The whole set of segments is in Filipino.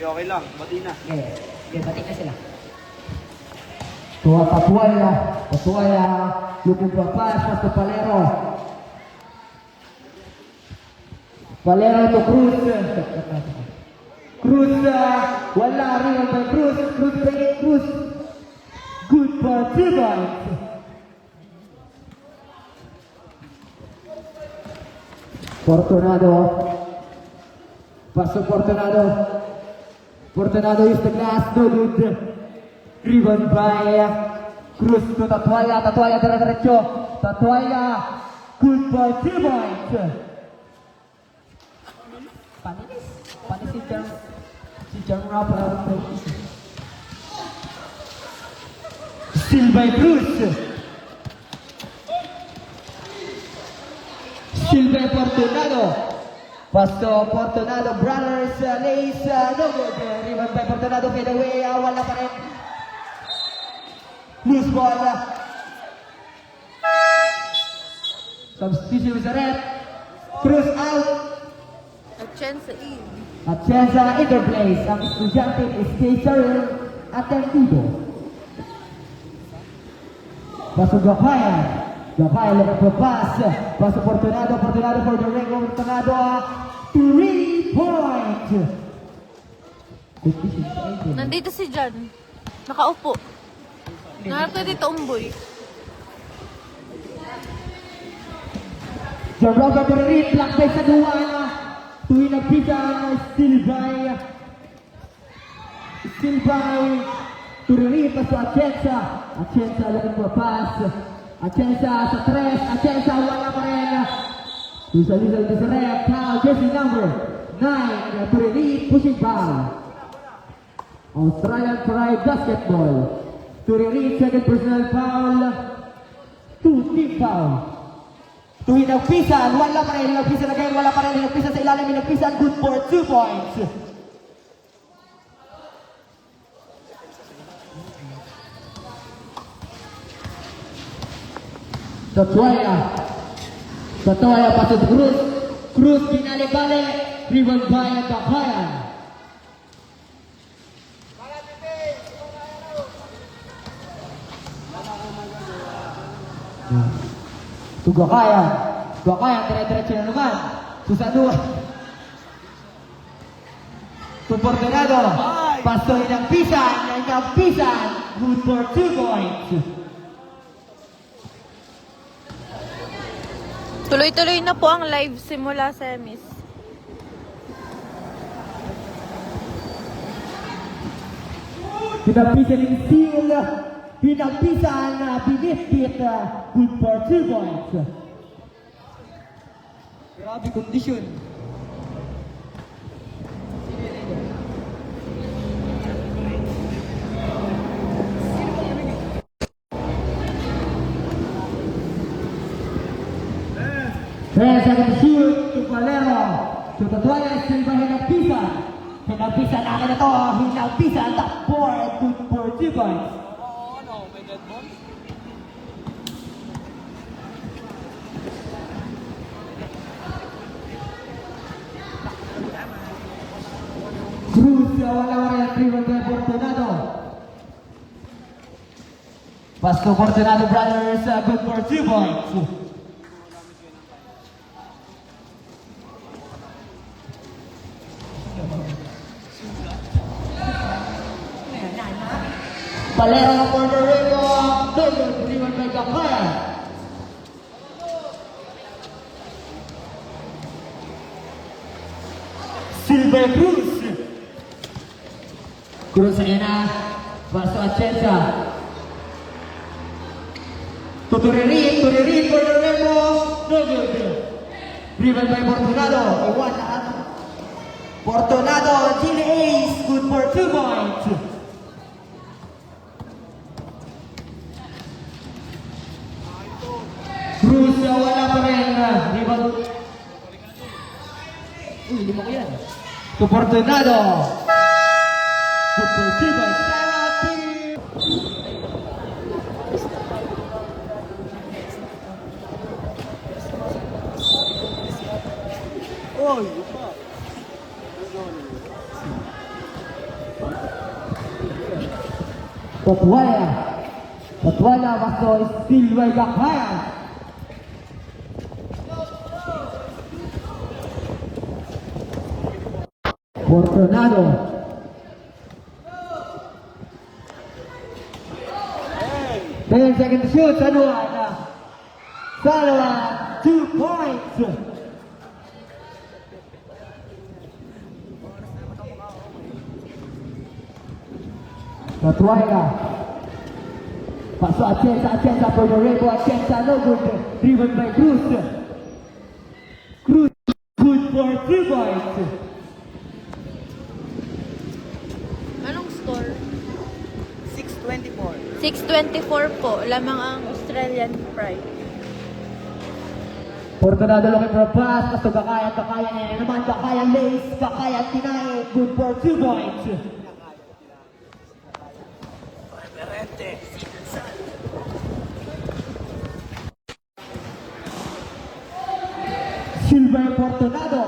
Okay lang, bati na. Okay, bati na sila. Tua Patuaya, looking for a pass, pass to Palero. Palero to Cruz. Cruz, wala rin by Cruz. Cruz. Good for Tibay. Fortunado. Paso Fortunado. Fortunado is the glass, no good. Driven by Cruz to Tatuaya diretso. Tatuaya, good for Tibay. Panis si John Rapper. Still by Cruz. Still by Fortunado. Pasto Fortunado, brothers, lace, no good. Riven by Fortunado, fade away, wala pa rin. Loose ball. Substitution sa red. Cruz out. Atienza interplays. Ang estudyante is Cesar Atendido. Paso Gapaya looking for pass. Paso Fortunado for the ring. Fortunado, 3-point. Nandito si Jan. Nakaupo. Nahanap ko dito umboy. John Robert Reed, black by sa duwan. Tuwing nagpitan, still by Turiri, paso Atienza looking for pass. Atienza sa tres, Atienza wala pa rin. Lisa Desiree, foul, jersey number 9, Turiri, pushing foul. Australian Pride Basketball. Turiri, second personal foul. 2 team foul. Tuwing nagpisan, wala pa rin. Nagpisan again, wala pa rin. Nagpisan sa ilalim, nagpisan, good for 2 points. Tatuaya, pasok Cruz, binalik-balik. Ribbon by Gapaya. Gapaya, dire-diretso na naman. Susanua. Fortunado, pasto inagpisan, good for 2 points. Tuloy-tuloy na po ang live simula semis. Pinagpisan yung steal, binifit, good for 2 points. Grabe kondisyon. Second shoot to Valero. To Tatuaya, still by Hinagpisan. Hinagpisan natin na to. Hinagpisan, top 4, good for 2 points. Cruz, wala rin driven by Fortunado. Pasto Fortunado brothers, good for 2 points. Valero ng Puerto Rico, driven by Gapaya. Silver Cruz. Cruz ayan na. Paso Atienza. Turiri, Puerto Rico, no good. Driven by Fortunado, Fortunado, Chile Ace, good for 2 points. Cruz, wala pa rin. Lima ko yan. To Fortunado. Good for 2 points. Oy, upa. Tatuaya. Tatuaya versus Silver Gakaya. Fortunado. 10 seconds to shoot. Saluan. Saluan. 2 points. Tatuaya. Pasó Atienza por Borrego, Atienza no good, driven by Cruz. Cruz good for 3 points. Anong score? 624. 6:24 po. Lamang ang Australian Pride. Fortunado looking for a pass, basta Gakaya niya naman, Gakaya lace, Gakaya tinae, good for 2 points. Silver Fortunado.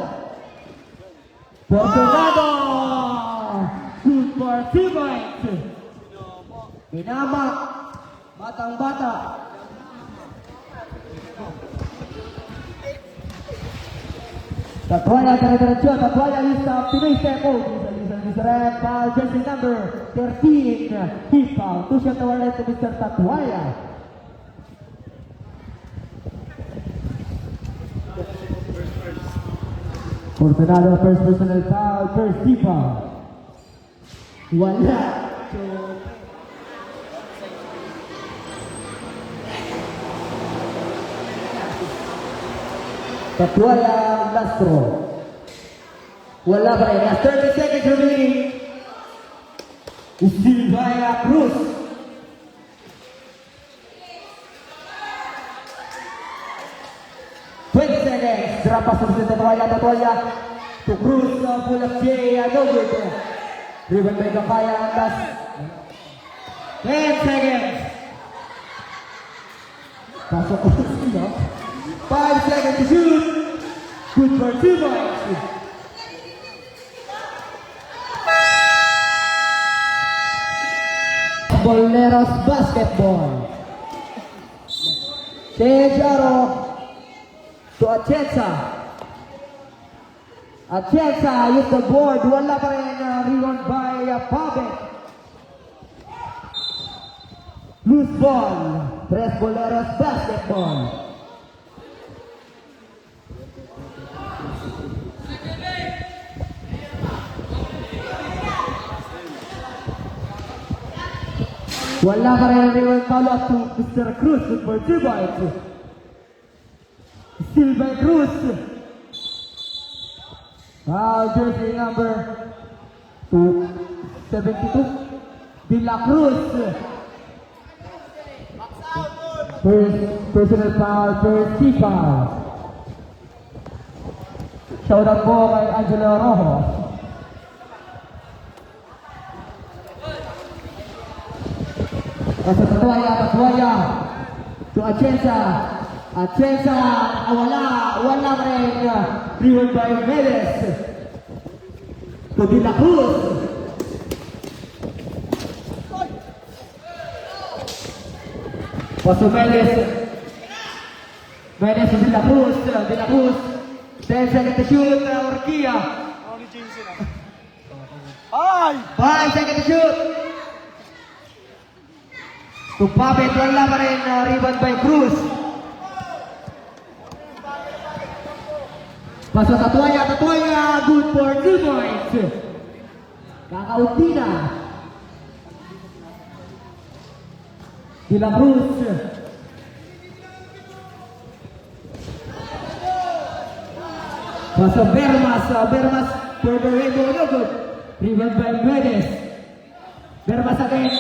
Fortunado! Good for 2 points. Binama. Batang bata. Tatuaya dire-diretso. Tatuaya lista optimista po. Lisa foul jersey number 13. He foul. 2 shot awarded to Mr. Tatuaya. Fortunado first personal foul. First team foul. Wala. Tatuaya Lastro. Wala pa rin. 30 seconds remaining. Silvia Cruz. Seconds. Drop pass from Tatuaya. To Cruz. Full of J. No good. Driven by Gakaya. Last 10 seconds. Pasok ko sila. 5 seconds to shoot. Good for 2 points. Boleros basketball. Tejaro to Atienza. Atienza use the board. Wala pa rin rebound by Pabek. Loose ball. Tres Boleros basketball. Wala pa rin rebound follow up to Mr. Cruz for 2 points. Silver Cruz. Jersey number 272. De La Cruz. First personal foul, first team foul. Shout out po kay Angelo Rojo. Pasok Tatuaya. To Atienza. Wala pa rin. Reward by Medes. To De La Cruz. Pasok Medes to De La Cruz. 10 seconds to shoot. Orquia. Ay! 5 seconds to shoot. To Pabet, wala pa rin rebound by Cruz. Pasok Tatuaya, good for 2 points. Kakaunti na. De La Cruz. Pasok Bermas for the Rainbow, no good. Rebound by Medes. Bermas again.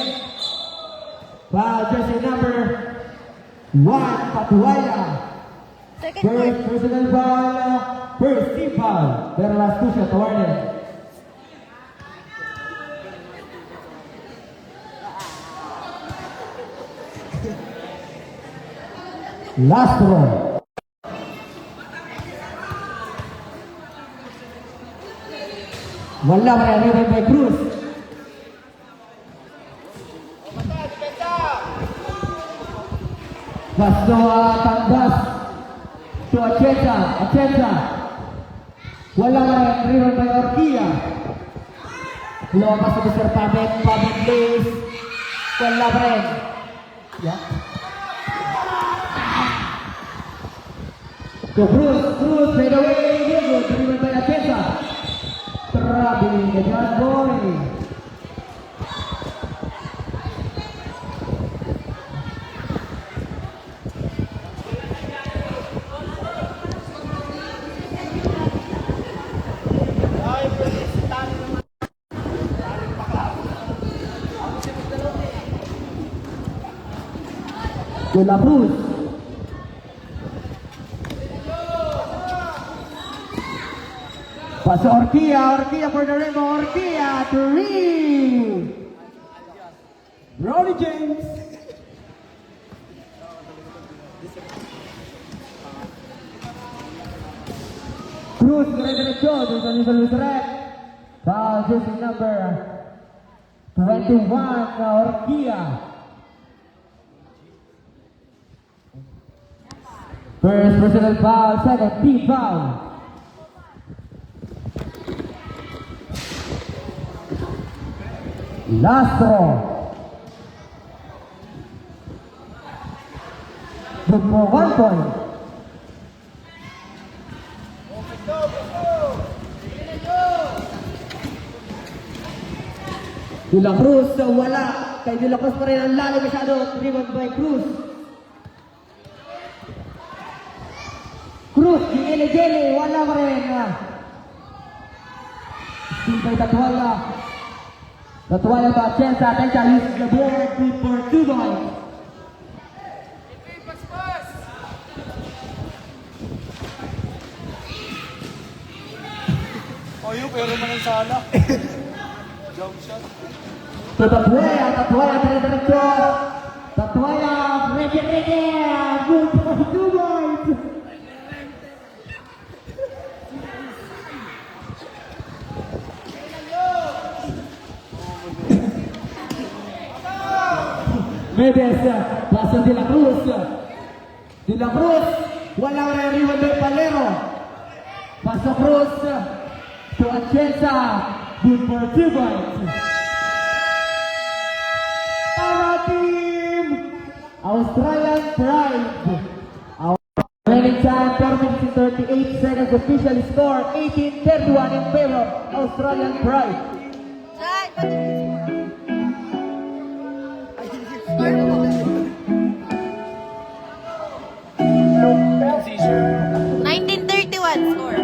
Jersey number 1, Tatuaya. Second First point. personal foul, first team foul. Pero last 2 shot awarded. Last row. Wala pa rin, rebound by Cruz. Pass to Tandas. To Atienza. Wala pa rin, rebound by Orquilla. Lumabas sa Mr. Pabet Blaze. Wala pa rin. Yeah. To Cruz, fade away, good, rebound by Atienza. Traveling the John Boy. De La Cruz. Paso Orquilla for the rainbow, Orquilla, 3. Ronnie James. Cruz, dire-diretso, dito sa Luzrek. Foul, jersey number 21, Orquilla. First personal foul, second team foul. Lastro. Good for 1 point. De La Cruz, wala. Kay De La Cruz pa rin ang lalim masyado. Rebound by Cruz. Cruz, gili-gili, wala pa rin. Simpay Tatuaya. Tatuaya ba? Atienza uses the board, good for 2 points. Oyo, pero man ang sala. Jump shot. Tatuaya, dire-diretso. Tatuaya, ready, good for 2 points. Medes, paso De La Cruz. De La Cruz, wala rin rebound by Palero. Paso Cruz to Atienza, good for 2 points. Our team, Australian Pride. Our remaining time, 4 minutes and 38 seconds. Official score, 18-31 in favor of Australian Pride. Jai, pati mo yung score. 1931 score.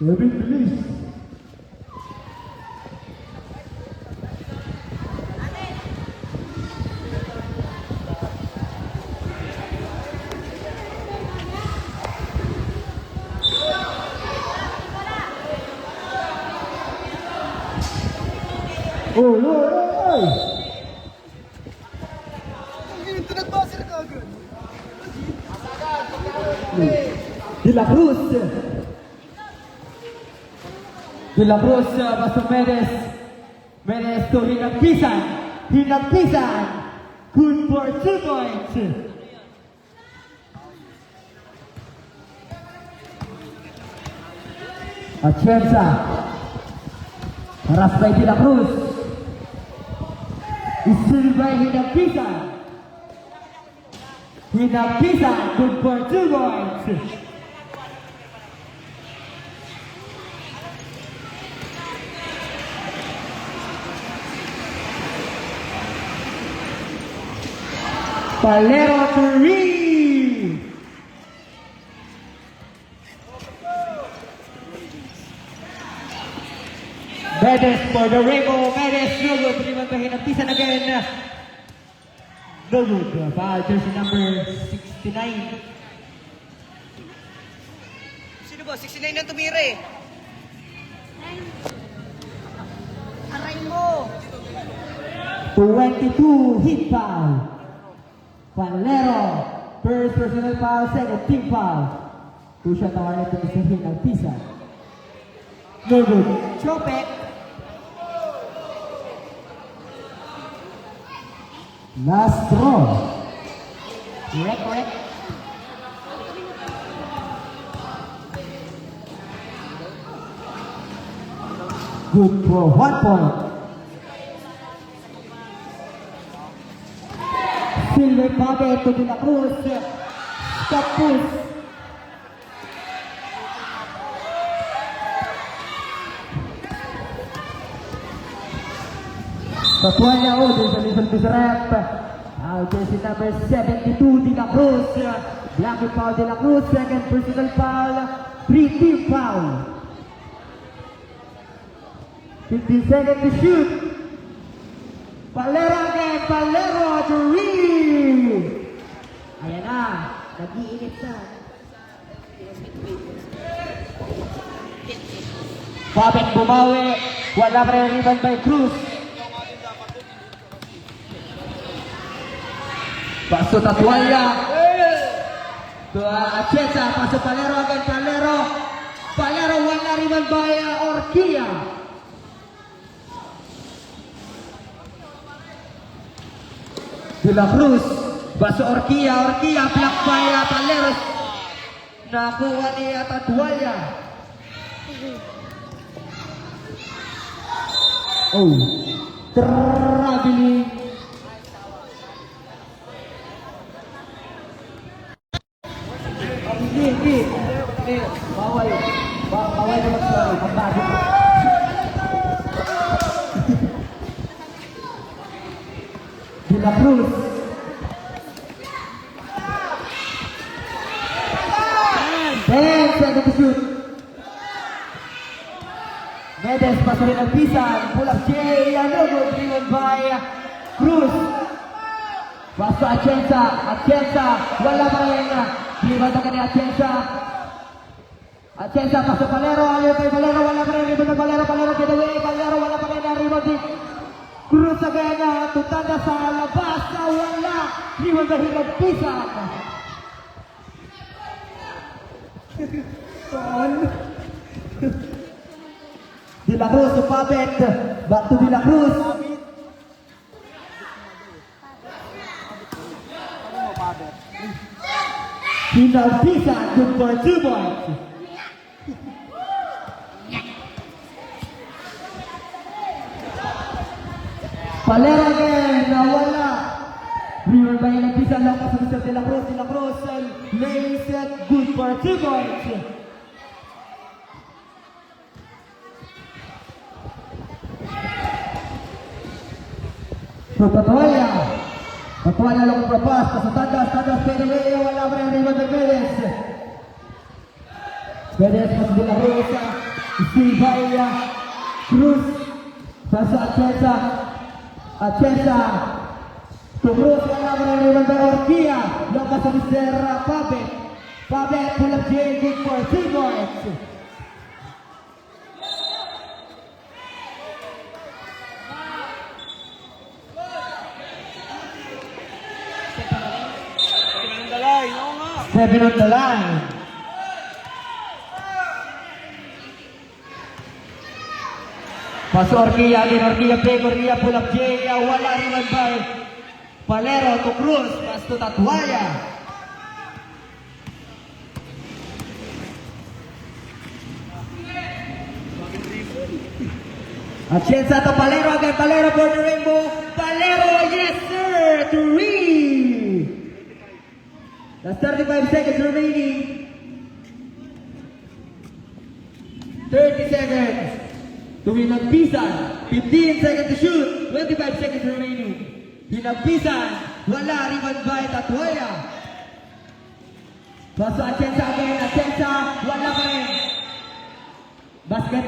Lebih bilis. Oh, Lord! De La Cruz. De La Cruz, pasok Medes to Hinagpisan. Good for 2 points. Atienza. Paras by De La Cruz. Still by Hinagpisan. Good for 2 points. Palero 3. Medes for the Rainbow. Medes, no good. Rebound by Hinagpisan again. No good. Foul, jersey number 69. Sino ba? 69 na tumira eh. Aray mo! 22 hit foul. Valero, first personal foul, second team foul. Two shot awarded to Mr. Hinagpisan. No good. Chopek! Last draw. Correct. Good for 1 point. Silver Pape to De La Cruz. Stop push. Tatuanya Ode sa Lizal Bizarrep. Jersey number 72, De La Cruz. Blanket foul De La Cruz. Second personal foul. 3 team foul. 15 seconds to shoot. Valero again. Valero to read. Ayan na. Nag-iinit na. Babek bumawi. Wala pa rin rebound by Cruz. Paso Tatuaya. Atienza. Paso Valero again. Valero. Valero wala rebound by Orquilla. De La Cruz, Baso Orquilla, block by Valero. Nakuha ni Tatuaya. Oh, traveling. Hindi. Bawal na mag-sorry. Pagbago. De La Cruz. And second to shoot. Medes pasukin ang pisan. Pull up J. Anogo driven by Cruz. Paso Atienza. Wala pa rin. Driven ka ni Atienza. Paso Valero. Ayaw kay Valero. Wala pa rin. Driven Valero. Get away. Valero. Wala pa rin. Driven di Cruz again. Tutanda sa labas. Wala. Driven by Hinagpisan. De La Cruz to Pabet. Back to De La Cruz. Hinagpisan. Good for 2 points. Valero again. Nawala. River by Hinagpisan. Lakas sa Mr. De La Cruz. Lays it. Good for 2 points. So Tatuaya lang berpas. Tandas PDW. Wala pa rin River by Medes. Medes masuk De La Cruz. Silvaya Cruz. Paso Atienza. Cruz wala pa rin River by Orquilla. Lakas sa Mr. Pabet. Pull up J. Good for 3 points. Seven on the line. Paso Orquilla, pull up J. Wala rin by Valero to Cruz. Pass to Tatuaya. Atienza to Valero again. Valero for the Rainbow. Valero, yes sir, to read. That's 35 seconds remaining. 30 seconds to Hinagpisan. 15 seconds to shoot. 25 seconds remaining. Hinagpisan. Wala. Rebound by Tatuaya. Paso Atienza again. Wala pa rin. Basket.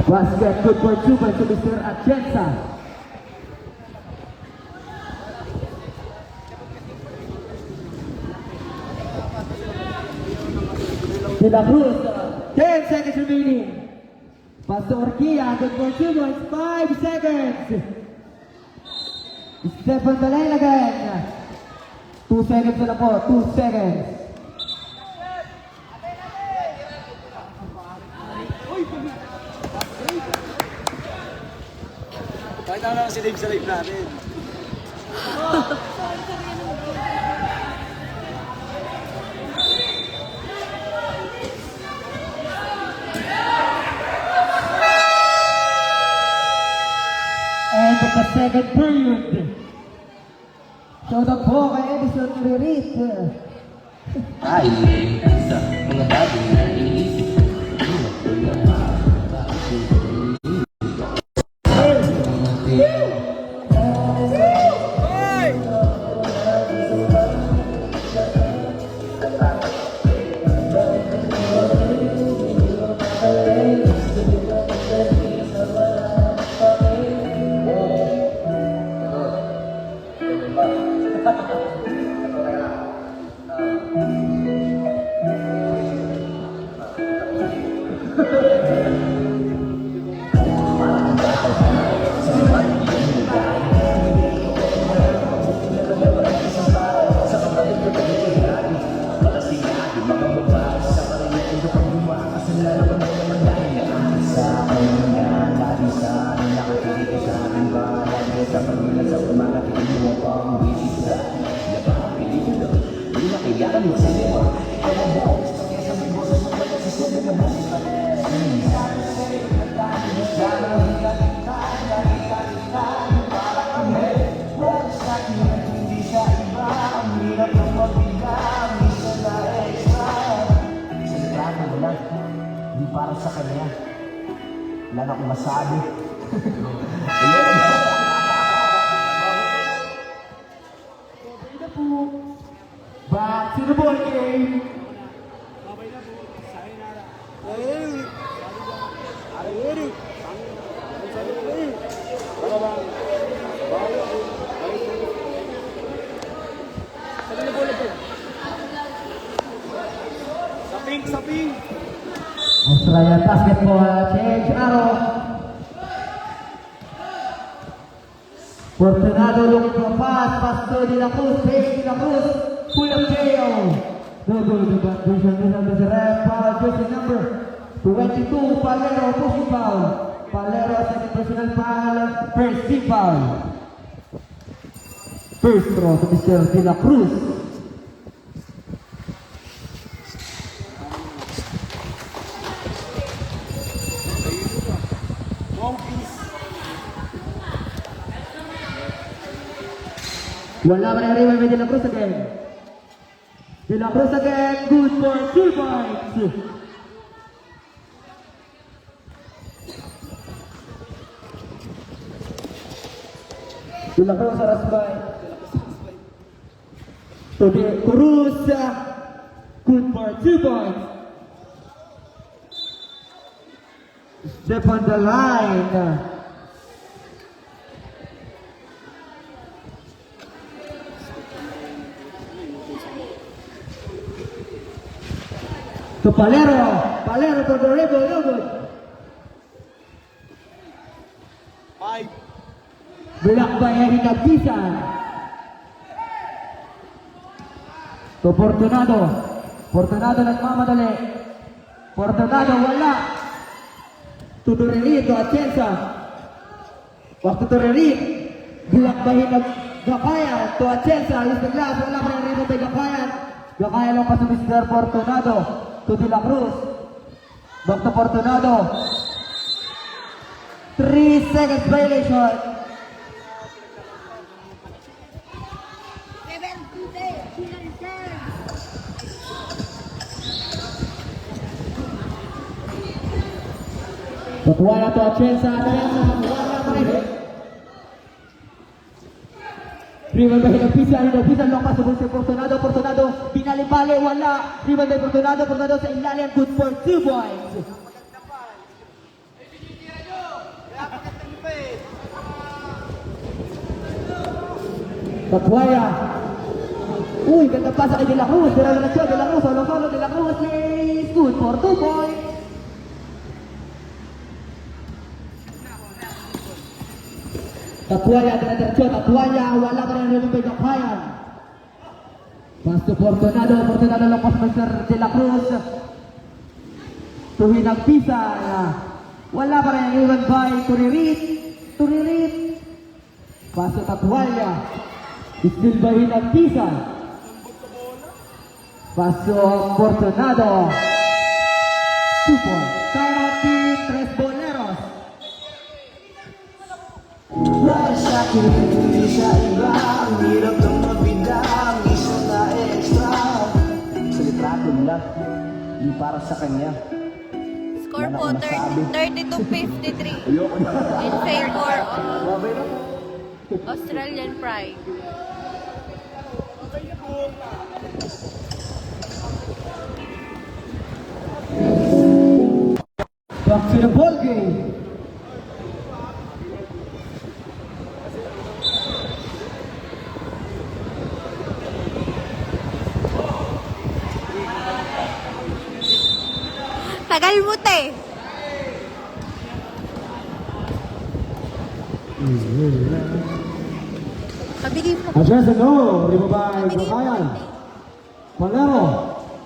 Basket, good for 2 by Mr. Atienza. De La Cruz, 10 seconds remaining. Pass to Orquilla, good for 2 points, 5 seconds. Step on the line again. 2 seconds na po, 2 seconds. Kahit ano lang si Dave sa live natin. End of the second period. Shout out po kay Edison Ririt. Ay, sa mga bagay na iniisip ko, hindi ko lang para sa kanya. Wala na akong masabi. Back to the ball game. Saping! Australian basketball change arrow. Fortunado looking for a pass. Pass to De La Cruz. De La Cruz. Pull up KO. No good. The vision is the ref. Foul. Jersey number 22. Palero. Pushing foul. Palero. Second personal foul. First team foul. First throw to Mr. De La Cruz. Wala pa rin may De La Cruz again. De La Cruz again, good for 2 points. De La Cruz Arasbay. To De Cruz, good for 2 points. Step on the line. To Palero for the rebel, no good. 5. Block by Eric Abisan. To Fortunado nagmamadali. Fortunado wala. To Doreli, to Atienza. Waktu to Doreli. Block by Gakayan. To Atienza, is the glass. Wala pa rin rito by Gakayan. Gakayan lang pa sa Mr. Fortunado. To De La Cruz. Back to Fortunado. 3 seconds violation. Wala to Atienza. Wala pa rin. Rival by Hinapisan, long pass to Mr. Fortunado, pinalipali, wala. Rival by Fortunado sa ilalim, good for 2 points. Tatuaya. Uy, ganda pa sa kay De La Cruz. Diretso, De La Cruz. Solo, De La Cruz is good for 2 points. Tatuaya, diretso, Tatuaya. Wala pa rin yung pagkapayan. Pass to Fortunado. Fortunado lepas Mr. De La Cruz. Tuhin ang pisa. Wala pa rin iwan by Turirit. Turirit. Pass to Tatuaya. Still by ang pisa. Pass to Fortunado. 2 points. Time out team, Tres Boleros. Dahil sa'kin, hindi sa iba. Ang hirap ng mabidang isa na extra. Sa litrato nila, di para sa kanya. Score po, 32-53. Ayoko na. In favor of Babay na. Australian Pride. Back to the ball game. Tagal mo, te. Pabigay mo. Address and no, Ribabay, Bakayan. Palero,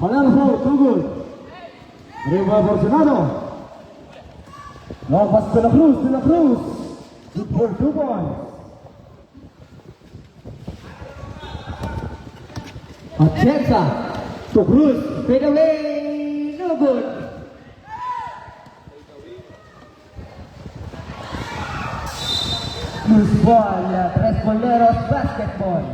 Palero for 2 good. Ribabay Fortunado. Long pass to De La Cruz, De La Cruz. Good for 2 points. Atienza to Cruz, fade away, no good. Loose ball, Tres Boleros basketball.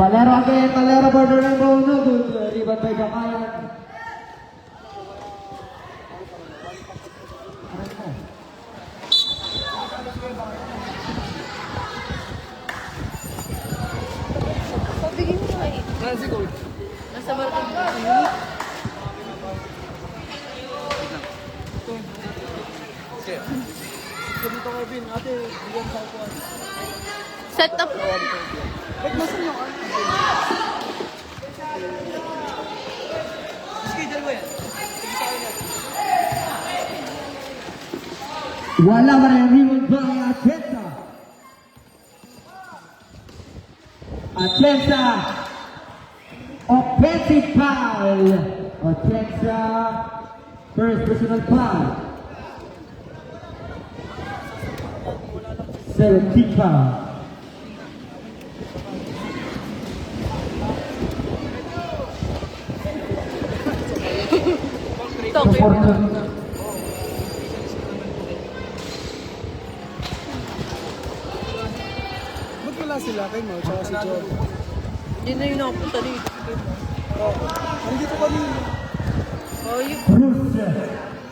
Palero again, Palero border and goal, no good. Rebound by Bakayan. Pabigay mo kay. Nasa barkang ka. Dito kay Bin, ate, bigyan sa ako. Set up. Wait, nasan yung ano? Schedule mo yan. Sige sa akin yan. Wala pa rin rebound by Atienza. Atienza. Offensive foul. Atienza. First personal foul. 17 foul. Tokyo. Ba't wala sila kay Mo, tsaka si Joe? Hindi na yung nakapunta dito. Nandito kanina. Oh, yung Cruz.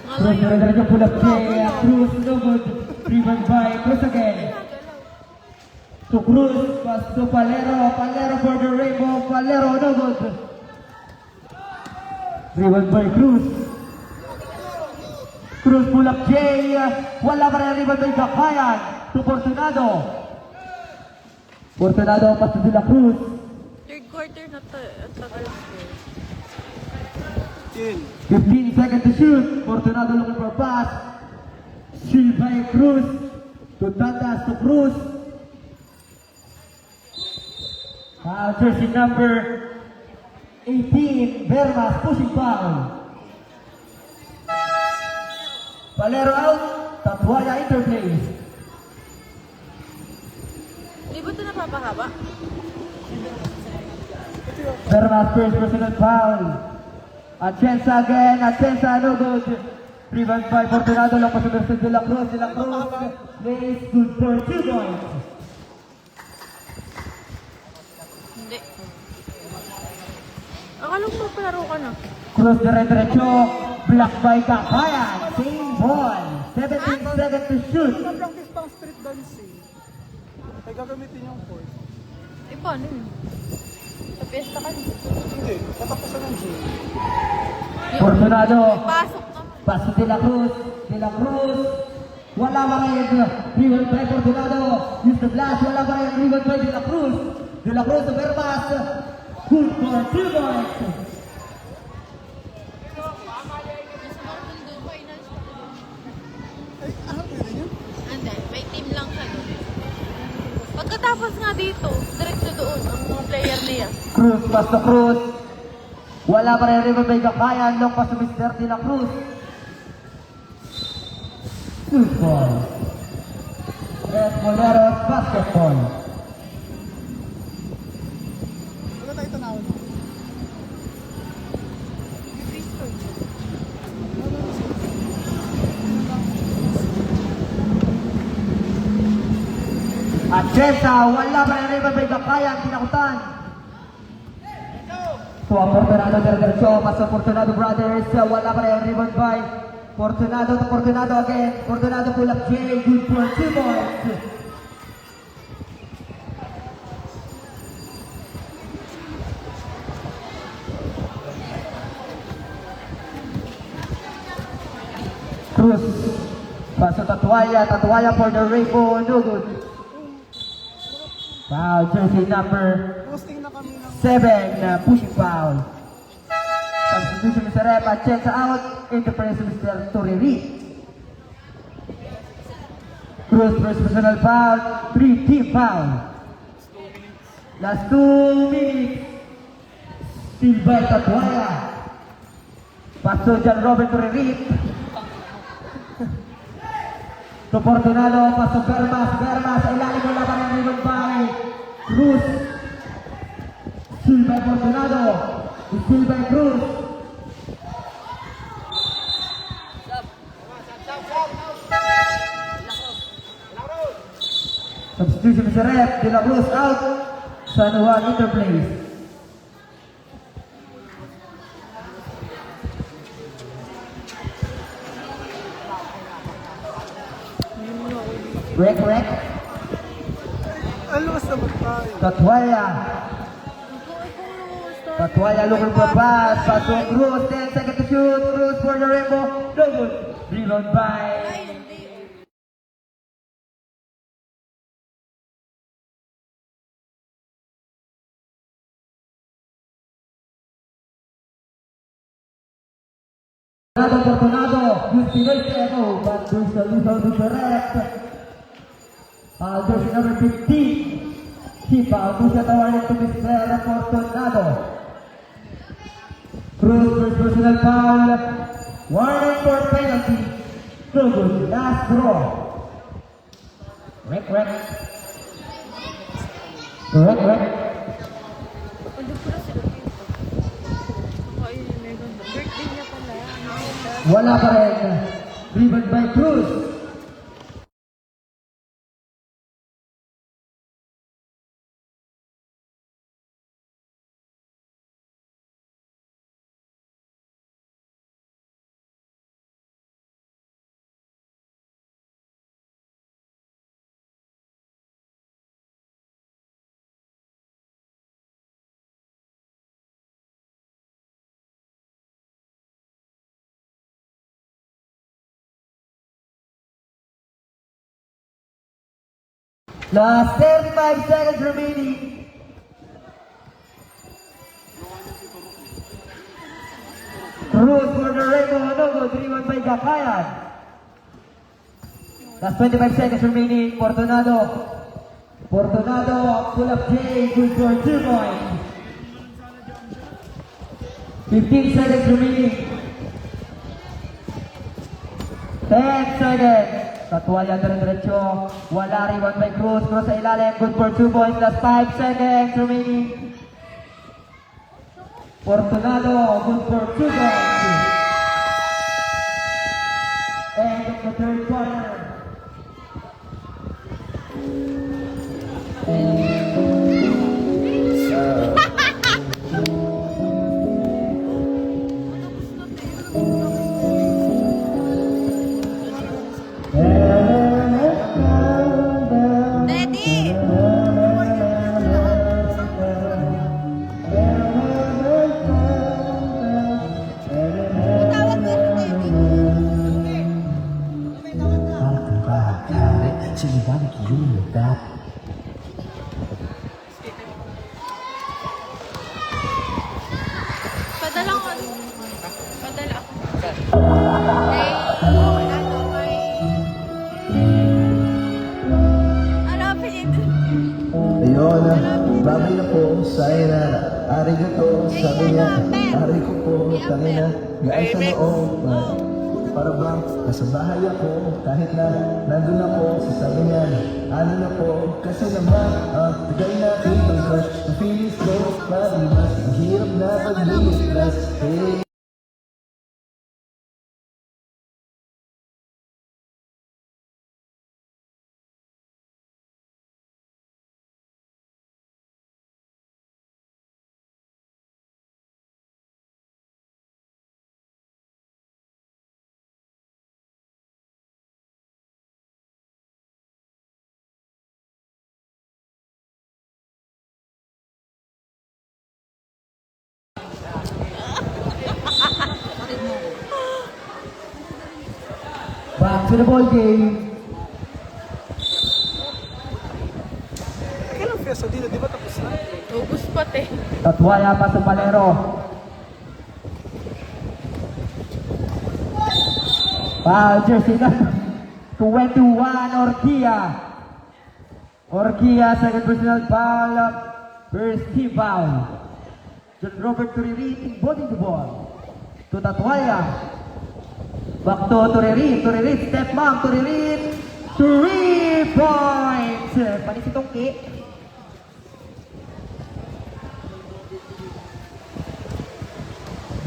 mga Cruz yun. na pull-up kay Cruz. No good. Rebound by Cruz again. To Cruz. Pass to Palero. Palero for the Rainbow. Palero no good. Rebound by Cruz. Cruz pull-up Jay. Wala pa rin rebound by Bakayan. To Fortunado. Fortunado pass to De La Cruz. Third quarter na to. At tagal. 15 seconds to shoot. Fortunado looking for pass. Shield by Cruz. To Tandas to Cruz. Jersey number 18, Bermas pushing foul. Valero out. Tatuaya interplays. Hindi ba ito napapahaba? Bermas first personal foul. Atienza again. Atienza no good. Rebound by Fortunado lang pa sa De La Cruz. De La Cruz plays good for 2 points. Hindi. Akala ko palaro ka na. Cruz dire-diretso. Block by Bakayan. Same ball. 17 seconds to shoot. Practice pang street dancing. Ay gagamitin yung force. Eh, paano yun? Sa pesta ka. Hindi, katapusan ng gym. Fortunado. Pasok naman. Paso de la Cruz. De la Cruz. Wala pa rin. Rival by Fortunado. Use the blast. Wala pa rin. Rival by De la Cruz. De la Cruz to Vermas. Good for 2 points. Hindi, may team lang siya doon. Pagkatapos nga dito, diretso doon, ang mga player niya. Cruz, pass to Cruz. Wala pa rin Rival by Gakayan. Long pass to Mr. De la Cruz. Good ball. Red Moleros basketball. Wala tayo tanawin. At Chesa, wala pa rin Rival by Gakayan. Kinakutan. So, ang Fortunado diretso. Paso Fortunado Brothers. Wala pa rin Rival by Fortunado to Fortunado again. Fortunado pull up J. Good for 2 points. Cruz. Paso Tatuaya. Tatuaya for the Rainbow. No good. Foul. Jersey number Posting na kami ng 7. Pushing foul. Substitution Mr. Rep at checks out. Interference Mr. Toriri. Cruz first personal foul. 3 team foul. Last 2 minutes. Still by Tatuaya. Paso John Robert Toriri. To Fortunado. Paso Bermas. Bermas. Sa ilalim mo laban ng Ribbon by Cruz. Still by Fortunado. Still by Cruz. Substitution Mr. Rep. De la Cruz out. San Juan interplays. Rek. alos naman tayo. Tatuaya. Tatuaya looking for pass. Pass to Cruz. 10 seconds to shoot. Cruz for the Rainbow. No good. Rebound by Fortunado. Use Pinoy Echo. But there's a little different. Jersey number 15. Keep out. Push it away to Mr. Fortunado. Cruz first personal foul. Warning for penalty. No good. Last draw. Rek. Ulit ko na sila dito. Ay, may ganda. Birthday niya pala. Wala pa rin. Rebound by Cruz. Last 35 seconds remaining. Cruz for the Rainbow. No good. Rebound by Gakayan. Last 25 seconds remaining. Fortunado. Pull up J. Good for 2 points. 15 seconds remaining. 10 seconds. Tatuaya diretso. Wala rebound by Cruz. Cruz sa ilalim. Good for 2 points. Last 5 seconds remaining. Fortunado. Good for 2 points. End of the third quarter. Daddy! Ayun, babay na po, sayang na. Arigato, sabi niya. Ari ko po, tangina. Gaan sa loob. Para bang nasa bahay ako, kahit na nandun ako, sasabi niya, ano na po, kasi naman, tagal na kitang crush, the feelings ko, parimas, ang hirap na pag-iislas, hey. Back to the ball game. Kailan fiesta dito? Di ba tapos na? Ubus pati. Tatwaya pa sa Palero. Foul jersey number 21, Orkia. Orkia, second personal foul. First team foul. John Robert Turirit boarding the ball. To Tatwaya. Back to Turirit. Turirit, step mom. Turirit. 3 points. Panis si Tongki.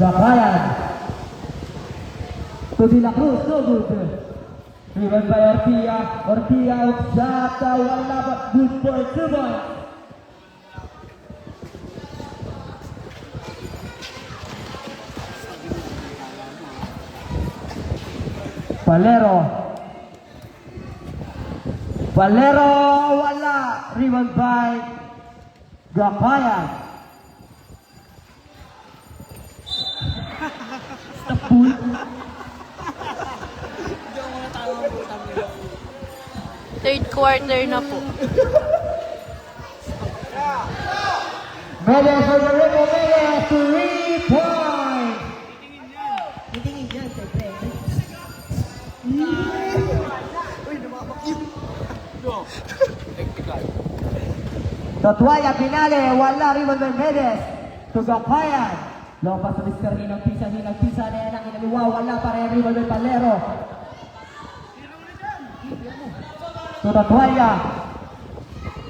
Zakayan. To De La Cruz, no good. Driven by Ortia. Ortia shot. Wala ba? Good for 2 points. Valero. Valero, wala. Rebound by Zakayan. Third quarter na po. Medes for the Rico Medes. 3 points. Titingin dyan, siyempre. Tatwaya, Pinale, wala rebound by Medes. To Zakayan. Lompas sa Mr. Hinagpisa na yan ang inaliwa. Wala pa rin rebound by Palero. To Tatwaya.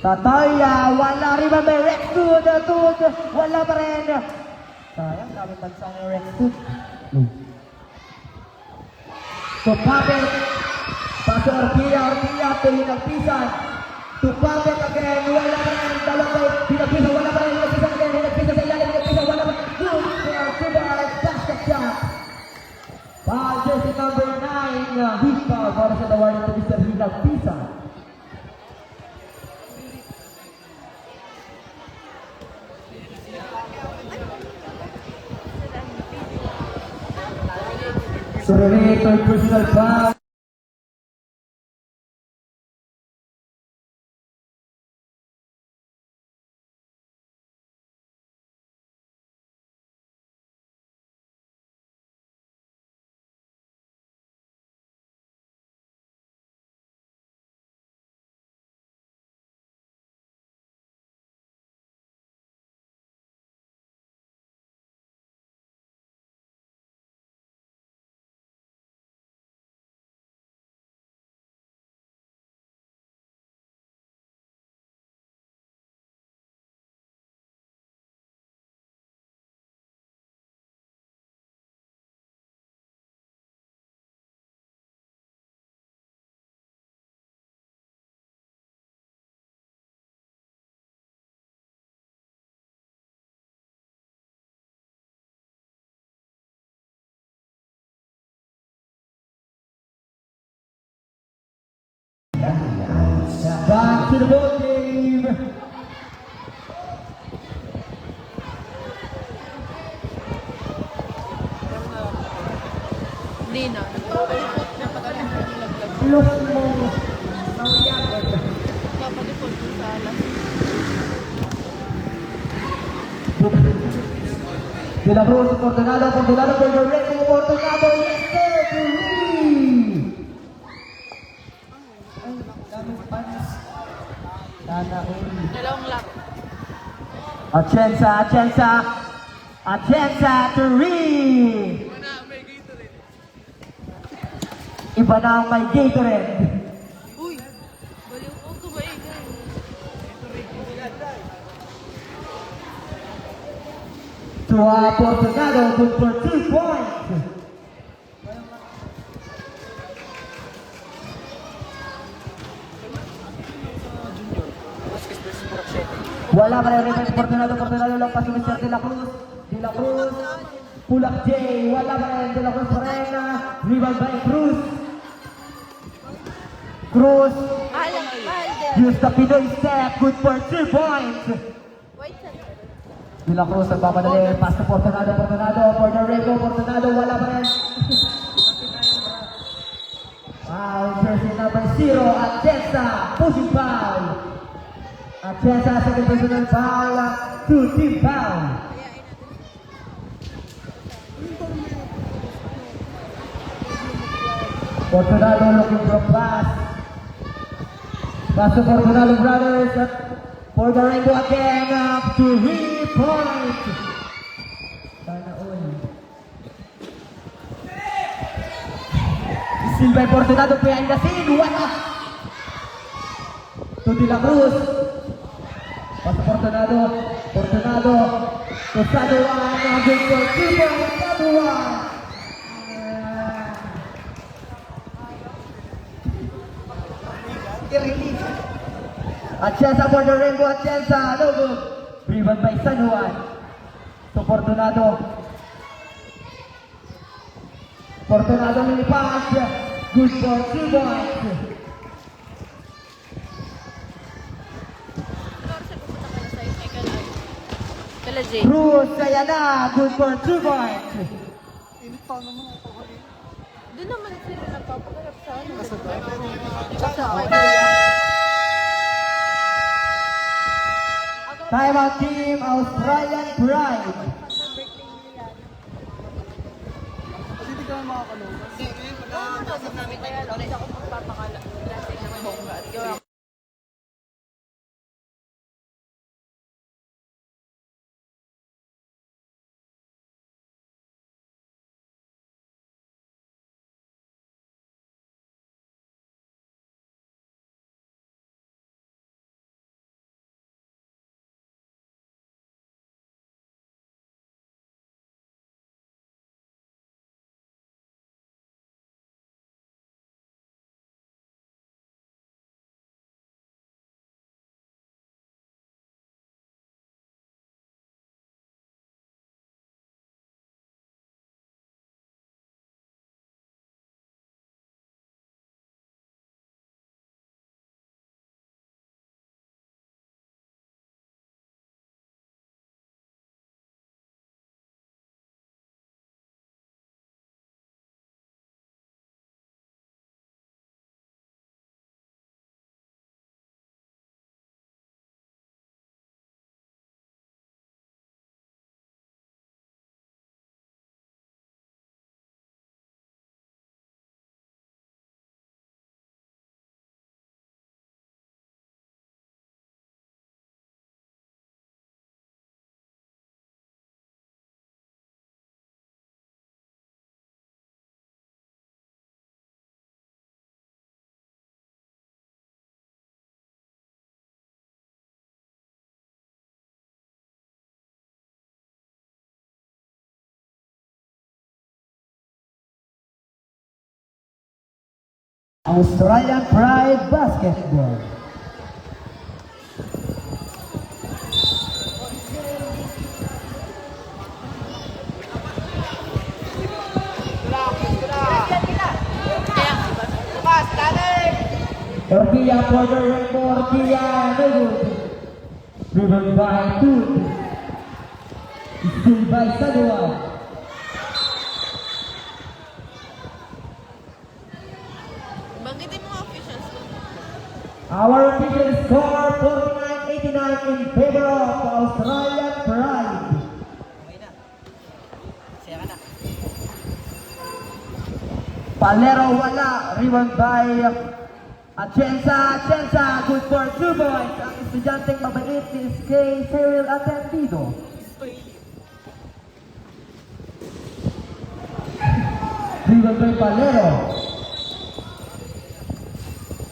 Tatwaya, wala rebound by Rextud. Wala pa rin. Sayang, dami bansa ng Rextud. To Papel. Paso Orquilla, to Hinagpisan. To Papel again, wala pa rin. Dalawang Hinagpisan, wala pa rin. Hinagpisan again, Hinagpisan sa ilalim, Hinagpisan, wala pa rin. Good for Subar, basket shot. Foul jersey number 9, big foul para sa tawag ng Mr. Hinagpisan. Sorry, third personal foul. Back to the ball game. Hindi na. Napalipot na pagaling na nilaglag. Los mo. Nauyagan. Napalipot ko sa alas. De La Cruz, Fortunado for the Reco, Fortunado, yes sir, three! Sana all. Dalawang lap. Atienza, Atienza, Atienza, 3! Iba na ang may Gatorade. Uy! Baliw ko, kumaingay. Tua Portugal, good for 2 points. Wala pa rin revenge, Portunado lang pa si Mr. De La Cruz. De La Cruz, pull-up J, wala pa rin, De La Cruz Morena, rebound by Cruz. Cruz, Mahal din. use the Pinoy step, good for 2 points. Wait, saan? De La Cruz nagpapadali, pass to Portunado, for the Rego, Portunado, wala pa rin. Foul, jersey number 0, Atienza, pushing foul. Atienza, second personal foul, 2 team foul. Portunado looking for a pass. Pass to Portunado brothers, for the Rego again, up to 3 points. Sana all. Silva Portunado behind the scene, wala. To De La Cruz. Pass to Portunado, to Saduan, good for 2 points, Saduan. Atienza for the Rainbow, Atienza, no good. Rebound by San Juan. To Portunado. Portunado nilipas. Good for 2 points. Kala Jay. Cruz, kaya na. Good for 2 points. Doon naman sila nagpapagalap sa ano. Sa kaya. Time out team, Australian Pride. Australian Pride Basketball. Orquilla for the Rainbow, Orquilla, no good. Driven by Toot. Still by Saduan. Banggitin mo ang officials mo. Our official score 49-89 in favor of Australian Pride. Palero wala, rebound by Atienza, good for 2 points. Ang estudyanteng mabait is kay Cyril Atendido. Dribble by Palero.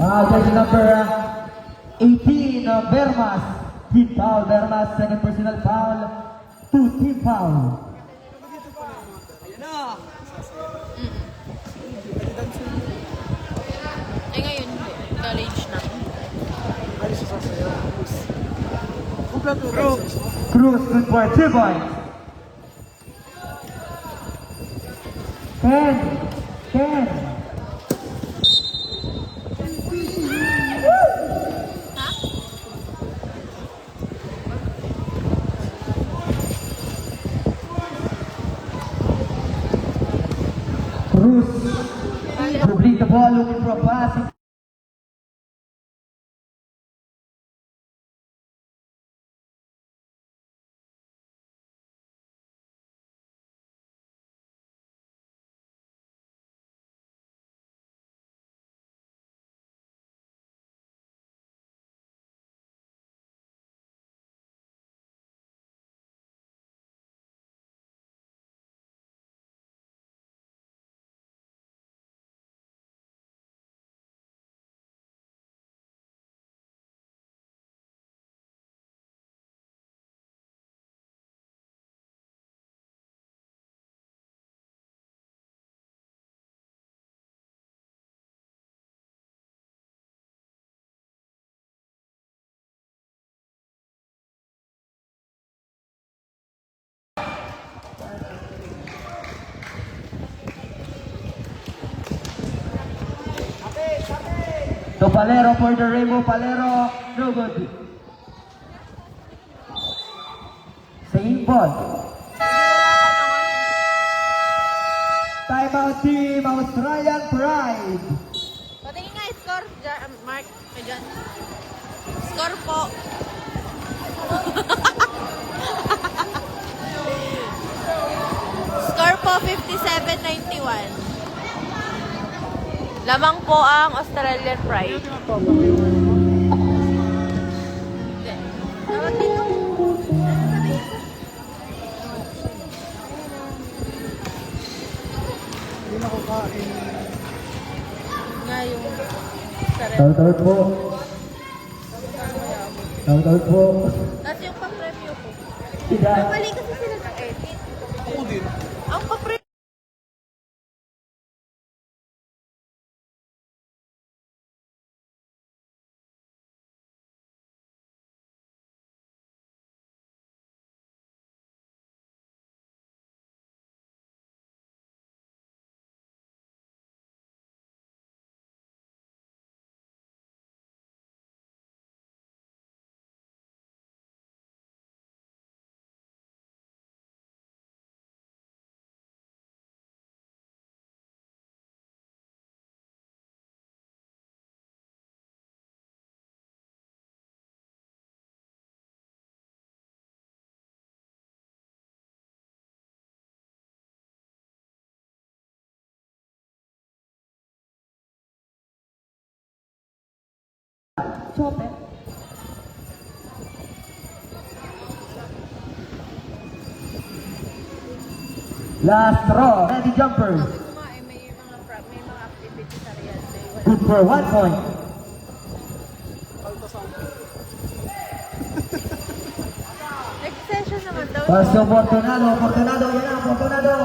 Jersey number 18, Bermas. Team foul, Bermas, second personal foul. 2 team foul. Eh ngayon, college na. Ay, sasayaw. Kompleto. Cruz, good for 2 points. 10. Ha? Cruz, dribbling the ball, looking for a pass. To Palero for the Rainbow, Palero, no good. Same ball. Timeout team, Australian Pride. Patingin nga score, Mark. Dyan. Score po. Score po 57-91. Lamang po ang Australian Pride. Hindi. Tawag dito. Hindi na ko kain. Nga yung Tawag po. Tawag po. Tapos yung pa-preview ko. Tidak. Mali kasi sila ng edit. Ako din. Ang pa-preview. Last throw, ready jumper. May mga activity sa Real Day. Good for 1 point. Alto sample. Next session naman daw. Paso Fortunado, yan na, Fortunado.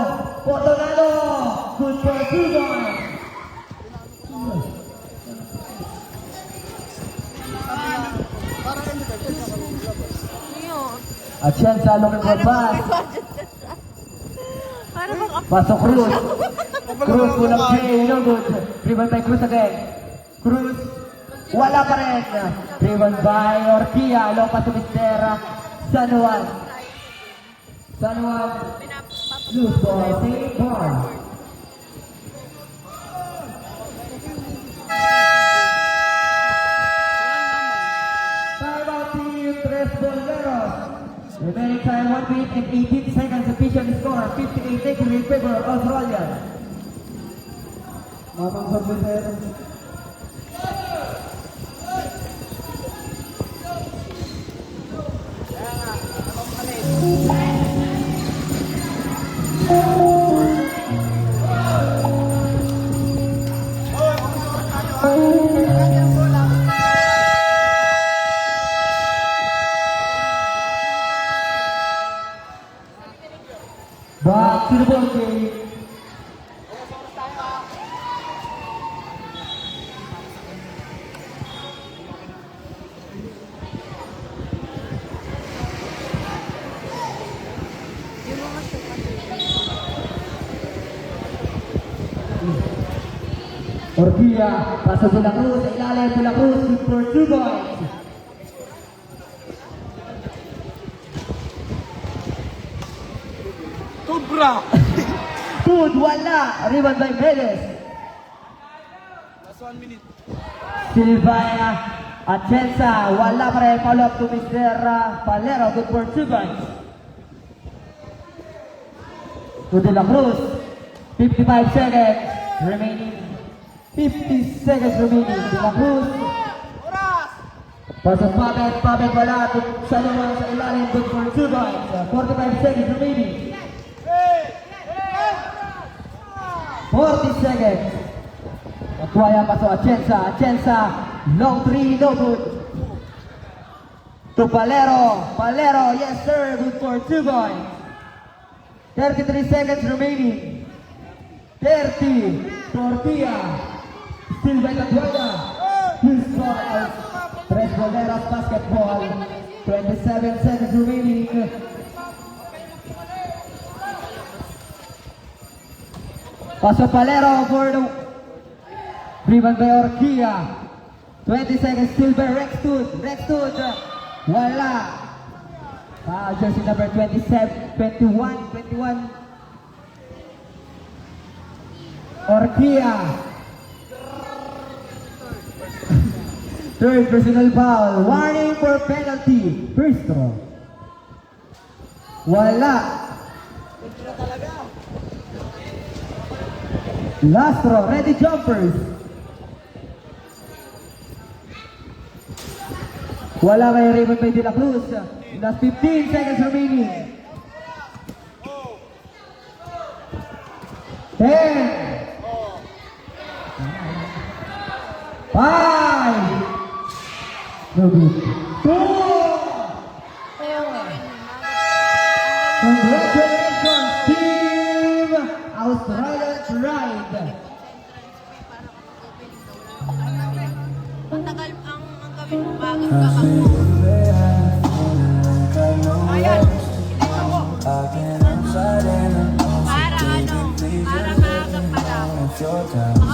Good for 2 points. Parang independent na kami labas. Yun. Atienza looking for pass. Para bang Pasok Cruz. Cruz pulang play, no good. Dribble by Cruz again. Cruz, wala pa rin. Dribble by Ortia, long pass to Mr. San Juan. Loose ball, save ball. Timeout team, 3 Boleros. Remaining time 1 minute and 18 seconds. Official score 58 taken in favor of Australia. Mamang sa Back to the ball game. Yung mga sukat. Orquilla, pasa De La Cruz, sa ilalim De La Cruz, good for 2 points. Tubra! Good, wala. Rebound by Medes. Last 1 minute. Silvana Atienza, wala pa rin. Follow up to Mr. Palero, good for 2 points. To De La Cruz, 55 seconds remaining. 50 seconds remaining. De La Cruz. Pasok Papet, wala. Sa naman sa ilalim, good for 2 points. 45 seconds remaining. 40 seconds. Nakuha pa sa Atienza, long 3, no good. To Palero, yes sir, good for 2 points. 33 seconds remaining. 30, Tortilla, still by Tatuaya. He's caught out. Tres Boleras basketball. 27 seconds remaining. Pasok Palero for the rebound by Orquilla. 20 seconds still by Rextud. Wala. Jersey number 21. Orquilla. Third personal foul. Warning for penalty. First throw. Wala. Last throw. Ready jumpers. Wala kay Raymond by De La Cruz. Last 15 seconds remaining. 10. 5. No good. 2. Kaya gawin mo na. Congratulations, Team Australian Pride. Matagal ang gawin mo bago ka mag-move. Ayan. Para maaga pa lang.